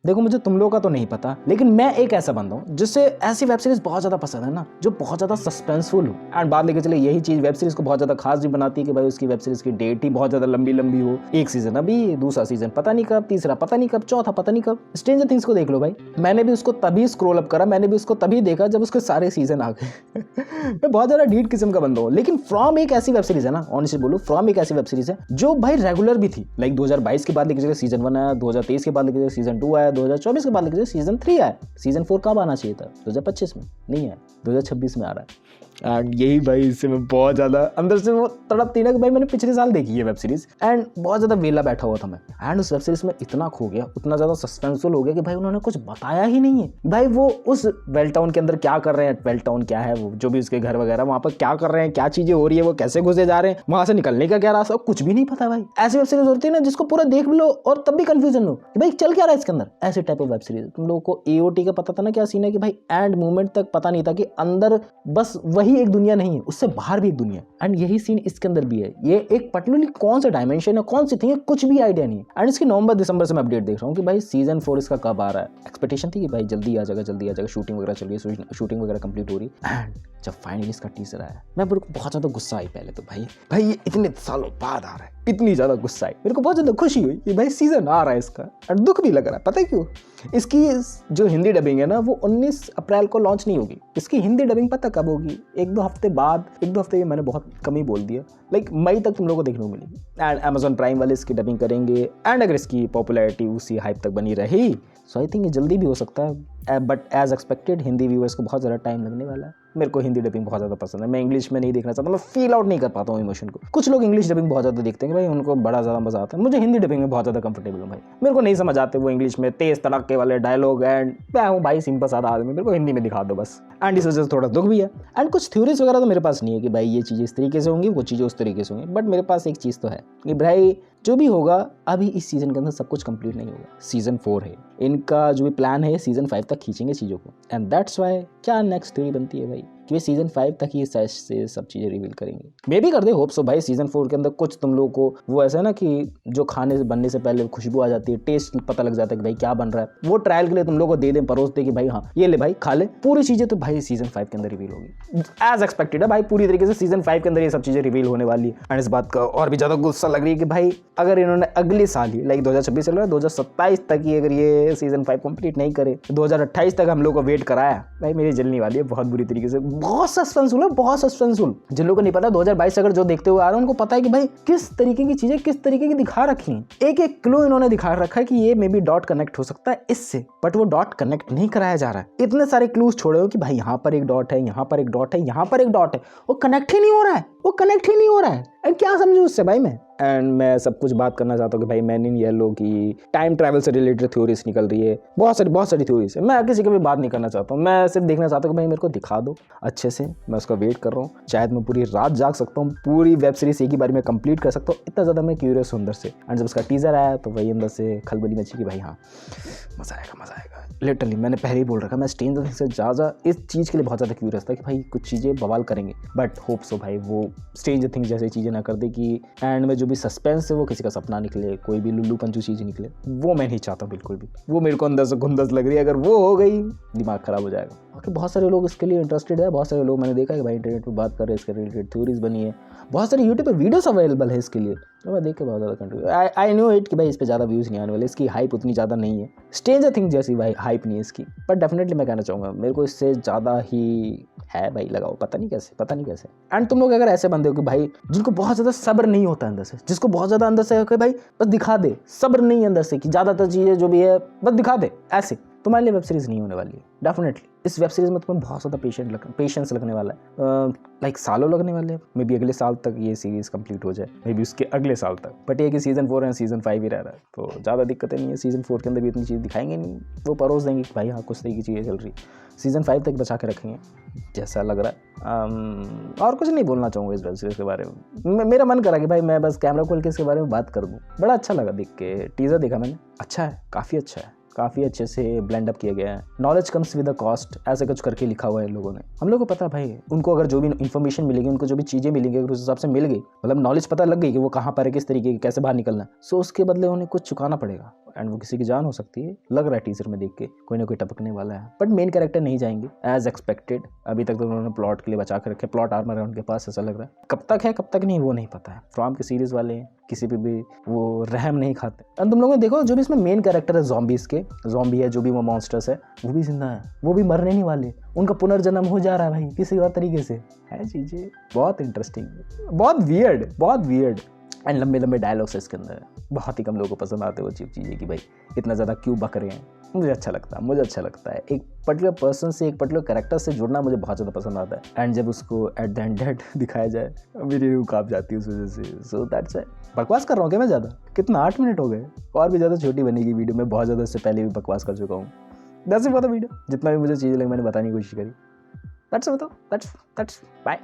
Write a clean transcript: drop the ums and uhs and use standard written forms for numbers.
देखो मुझे तुम लोगों का तो नहीं पता, लेकिन मैं एक ऐसा बंदा हूँ जिससे ऐसी वेब सीरीज बहुत ज्यादा पसंद है ना, जो बहुत ज्यादा सस्पेंसफुल हो। एंड बात लेके चले यही चीज वेब सीरीज को बहुत ज्यादा खास भी बनाती है कि भाई उसकी वेब सीरीज की डेट ही बहुत ज्यादा लंबी लंबी हो। एक सीजन अभी, दूसरा सीजन पता नहीं कब, तीसरा पता नहीं कब, चौथा पता नहीं कब। स्ट्रेंजर थिंग्स को देख लो भाई, मैंने भी उसको तभी स्क्रॉल अप करा, मैंने भी उसको तभी देखा जब उसके सारे सीजन आ गए। मैं बहुत ज्यादा डीट किस्म का बंदा हूँ। लेकिन फ्रॉम एक ऐसी वेब सीरीज है ना, ऑनेस्टली बोलूं, फ्रॉम एक ऐसी वेब सीरीज है जो भाई रेगुलर भी थी। लाइक 2022 के बाद लेके चले सीजन 1 आया, 2023 के बाद लेके चले सीजन 2 आया, 2024 के बाद लेके चले सीजन 3 आया। सीजन 4 कब आना चाहिए था? 2025 में नहीं है, 2026 में आ रहा है। एंड यही भाई इससे मैं बहुत ज़्यादा अंदर से वो तड़पती ना कि भाई मैंने पिछले साल देखी है वेब सीरीज एंड बहुत ज़्यादा वेला बैठा हुआ था मैं। एंड उस वेब सीरीज में इतना खो गया, उतना ज़्यादा सस्पेंसफुल हो गया कि भाई उन्होंने कुछ बताया ही नहीं है। भाई वो उस वेल टाउन के अंदर क्या कर रहे हैं, वेल टाउन क्या है, वो जो भी उसके घर वगैरह वहाँ पर क्या कर रहे हैं, क्या चीज़ें हो रही है, वो कैसे घुसे जा रहे हैं, वहाँ से निकलने का क्या रास्ता, कुछ भी नहीं पता भाई। ऐसी वेब सीरीज होती है ना जिसको पूरा देख लो और तब भी कंफ्यूजन हो कि भाई चल क्या रहा है इसके अंदर। ऐसे टाइप ऑफ वेब सीरीज। तुम लोगों को AOT का पता था ना क्या सीन है कि भाई एंड मोमेंट तक पता नहीं था कि अंदर बस वही एक दुनिया नहीं है, उससे बाहर भी एक दुनिया। एंड यही सीन इसके अंदर भी है। ये एक पर्टिकुलरली कौन सा डायमेंशन है, कौन सी थिंग है, कुछ भी आइडिया नहीं है। एंड इसकी नवंबर दिसंबर से मैं अपडेट देख रहा हूँ कि भाई सीजन 4 इसका कब आ रहा है। एक्सपेक्टेशन थी कि भाई जल्दी आ जाएगा, जल्दी आ जाएगा, शूटिंग वगैरह चल रही है, शूटिंग वगैरह कंप्लीट हो रही है। एंड जब फाइनली इसका टीजर आया, मैं बहुत ज्यादा गुस्सा आई पहले तो। भाई ये इतने सालों बाद आ रहा है, इतनी ज्यादा गुस्सा आई। मेरे को बहुत ज्यादा खुशी हुई कि भाई सीजन आ रहा है इसका। और दुख भी लग रहा है, पता है क्यों? इसकी जो हिंदी डबिंग है ना, वो 19 अप्रैल को लॉन्च नहीं होगी। इसकी हिंदी डबिंग पता कब होगी? 1-2 हफ्ते बाद। 1-2 हफ्ते ये मैंने बहुत कम ही बोल दिया, लाइक मई तक तुम लोगों को देखने को मिलेगी। एंड Amazon प्राइम वाले इसकी डबिंग करेंगे। एंड अगर इसकी पॉपुलैरिटी उसी हाइप तक बनी रही सो आई थिंक ये जल्दी भी हो सकता है। But as expected Hindi viewers को बहुत ज़्यादा टाइम लगने वाला है। मेरे को हिंदी डबिंग बहुत ज़्यादा पसंद है। मैं इंग्लिश में नहीं देखना चाहता, मैं फील आउट नहीं कर पाता हूँ इमोशन को। कुछ लोग इंग्लिश डबिंग बहुत ज़्यादा देखते हैं कि भाई उनको बड़ा ज़्यादा मजा आता है। मुझे हिंदी डबिंग में बहुत ज़्यादा कंफर्टेबल हूँ भाई। मेरे को नहीं समझ आते वो इंग्लिश में तेज तड़के वाले डायलॉग। एंड मैं हूँ भाई सिंपल सादा आदमी, मेरे को हिंदी में दिखा दो बस। एंड इस वजह से थोड़ा दुख भी है। एंड कुछ थ्योरीज वगैरह तो मेरे पास नहीं है कि भाई ये चीज़ें इस तरीके से होंगी, वो चीज़ें उस तरीके से होंगी। बट मेरे पास एक चीज़ तो है कि भाई जो भी होगा अभी इस सीजन के अंदर सब कुछ कंप्लीट नहीं होगा। सीजन 4 है, इनका जो भी प्लान है सीजन 5 तक खींचेंगे चीज़ों को। एंड दैट्स वाई क्या नेक्स्ट थ्योरी बनती है भाई कि सीजन 5 तक ही से सब चीज़ें रिवील करेंगे। मे भी कर दे, होप सो भाई। सीजन 4 के अंदर कुछ तुम लोगों को वो ऐसा है ना कि जो खाने से बनने से पहले खुशबू आ जाती है, टेस्ट पता लग जाता है कि भाई क्या बन रहा है, वो ट्रायल के लिए तुम लोगों को दे दें, परोस दे कि भाई हाँ ये ले भाई खा ले। पूरी चीज़ें तो भाई सीजन 5 के अंदर रिवील होगी एज एक्सपेक्टेड है भाई। पूरी तरीके से सीजन 5 के अंदर ये सब चीज़ें रिवील होने वाली है। एंड इस बात का और भी ज़्यादा गुस्सा लग रही है कि भाई अगर इन्होंने अगले साल ही लाइक 2026 चल रहा है, 2027 तक ही अगर ये सीजन 5 कंप्लीट नहीं करे, 2028 तक हम लोग को वेट कराया, भाई मेरी जलनी वाली है बहुत बुरी तरीके से। बहुत सस्पेंसफुल, बहुत सस्पेंसफुल। जिन लोगों को नहीं पता 2022 अगर जो देखते हुए आ रहे हैं उनको पता है कि भाई किस तरीके की चीजें किस तरीके की दिखा रखी हैं। एक एक क्लू इन्होंने दिखा रखा है कि ये मे बी डॉट कनेक्ट हो सकता है इससे, बट वो डॉट कनेक्ट नहीं कराया जा रहा है। इतने सारे क्लूज छोड़े हो कि भाई यहाँ पर एक डॉट है, यहाँ पर एक डॉट है, यहाँ पर एक डॉट है, वो कनेक्ट ही नहीं हो रहा है, वो कनेक्ट ही नहीं हो रहा है। एंड क्या समझू उससे भाई मैं? एंड मैं सब कुछ बात करना चाहता हूँ कि भाई मैन इन येलो की टाइम ट्रैवल से रिलेटेड थ्योरीज निकल रही है, बहुत सारी थ्योरीज है। मैं किसी की भी बात नहीं करना चाहता हूँ, मैं सिर्फ देखना चाहता हूँ कि भाई मेरे को दिखा दो अच्छे से। मैं उसका वेट कर रहा हूँ, शायद मैं पूरी रात जाग सकता हूँ, पूरी वेब सीरीज एक ही बार में कंप्लीट कर सकता हूँ, इतना ज़्यादा मैं क्यूरियस हूँ अंदर से। एंड जब उसका टीजर आया तो वही अंदर से खलबली मची कि भाई हाँ मज़ा आएगा। लिटरली मैंने पहले ही बोल रखा, मैं स्ट्रेंजर थिंग्स से ज़्यादा इस चीज़ के लिए बहुत ज़्यादा क्यूरियस था कि भाई कुछ चीज़ें बवाल करेंगे। बट होप सो भाई वो स्ट्रेंजर थिंग्स जैसी चीज़ें ना कर दे कि एंड में जो भी सस्पेंस है वो किसी का सपना निकले, कोई भी लुल्लू पंचू चीज़ निकले। वो मैं नहीं चाहता बिल्कुल भी। वो मेरे को अंदर से गुंदस लग रही है। अगर वो हो गई दिमाग ख़राब हो जाएगा। बाकी बहुत सारे लोग इसके लिए इंटरेस्टेड है, बहुत सारे लोग मैंने देखा है कि भाई इंटरनेट पर बात कर रहे हैं, इसके रिलेटेड थ्योरीज बनी है, बहुत सारे यूट्यूब पर वीडियोस अवेलेबल है इसके लिए। तो मैं देख के बहुत ज़्यादा कंट्री आई नो इट कि भाई इस पर ज़्यादा व्यूज़ नहीं आने वाले, इसकी हाइप उतनी ज़्यादा नहीं है, स्ट्रेंजर थिंग्स जैसी भाई हाइप नहीं है इसकी। बट डेफिनेटली मैं कहना चाहूँगा मेरे को इससे ज़्यादा ही है भाई लगाओ, पता नहीं कैसे। एंड तुम लोग अगर ऐसे बंदे हो कि भाई जिनको बहुत ज़्यादा सब्र नहीं होता अंदर से, जिसको बहुत ज़्यादा अंदर से कि भाई बस दिखा दे, सब्र नहीं है अंदर से कि ज़्यादातर चीज़ें जो भी है बस दिखा दे, ऐसे तुम्हारे लिए वेब सीरीज़ नहीं होने वाली है डेफिनेटली। इस वेब सीरीज़ में तुम्हें बहुत ज़्यादा पेशेंस लगने वाला है, लाइक सालों लगने वाले हैं। मे बी अगले साल तक ये सीरीज़ कंप्लीट हो जाए, मे बी उसके अगले साल तक। बट ये कि सीजन 4 एंड सीजन 5 ही रह रहा है तो ज़्यादा दिक्कतें नहीं है। सीजन 4 के अंदर भी इतनी चीज़ दिखाएंगे नहीं, वो परोस देंगे कि भाई हाँ कुछ तरीके की चीज़ें चल रही। सीजन 5 तक बचा के रखेंगे जैसा लग रहा है। और कुछ नहीं बोलना चाहूँगा इस वेब सीरीज़ के बारे में। मेरा मन करा कि भाई मैं बस कैमरा खोल के इसके बारे में बात कर दूँ। बड़ा अच्छा लगा देख के, टीज़र देखा मैंने, अच्छा है, काफ़ी अच्छा है, काफ़ी अच्छे से ब्लेंड अप किया गया है। Knowledge comes with the cost ऐसे कुछ करके लिखा हुआ है इन लोगों ने। हम लोग को पता है भाई उनको अगर जो भी इन्फॉर्मेशन मिलेगी, उनको जो भी चीज़ें मिलेंगी अगर उस हिसाब से मिल गई, मतलब नॉलेज पता लग गई कि वो कहाँ पर है, किस तरीके की, कैसे बाहर निकलना है, सो उसके बदले उन्हें कुछ चुकाना पड़ेगा। एंड वो किसी की जान हो सकती है, लग रहा है टीजर में देख के कोई ना कोई टपकने वाला है, बट मेन कैरेक्टर नहीं जाएंगे एज एक्सपेक्टेड। अभी तक तो उन्होंने प्लॉट के लिए बचा के रखे, प्लॉट आर्मर है उनके पास, ऐसा लग रहा है। कब तक है कब तक नहीं वो नहीं पता है। फ्रॉम के सीरीज वाले किसी पे भी वो रहम नहीं खाते। और तुम लोगों ने देखो जो भी इसमें मेन कैरेक्टर है ज़ॉम्बीज़ के, ज़ॉम्बी है जो भी वो मॉन्स्टर्स है वो भी जिंदा है, वो भी मरने नहीं वाले, उनका पुनर्जन्म हो जा रहा है भाई किसी और तरीके से। है चीज़ें बहुत इंटरेस्टिंग, बहुत वियर्ड एंड लंबे लंबे डायलॉग्स इसके अंदर। बहुत ही कम लोगों को पसंद आते वो चीज़ें कि भाई इतना ज़्यादा क्यों बक रहे हैं। मुझे अच्छा लगता है एक पर्टिकुलर पर्सन से, एक पर्टिकुलर कैरेक्टर से जुड़ना मुझे बहुत ज़्यादा पसंद आता है। एंड जब उसको एट द एंड डेड दिखाया जाए मेरी रूह कांप जाती है उस वजह से। So that's it. बकवास कर रहा हूँ क्या मैं ज़्यादा? कितना 8 मिनट हो गए, और भी ज़्यादा छोटी बनेगी वीडियो। मैं बहुत ज़्यादा इससे पहले भी बकवास कर चुका हूँ। That's it for the video. जितना भी मुझे चीज़ें लगी मैंने बताने की कोशिश करी। That's bye.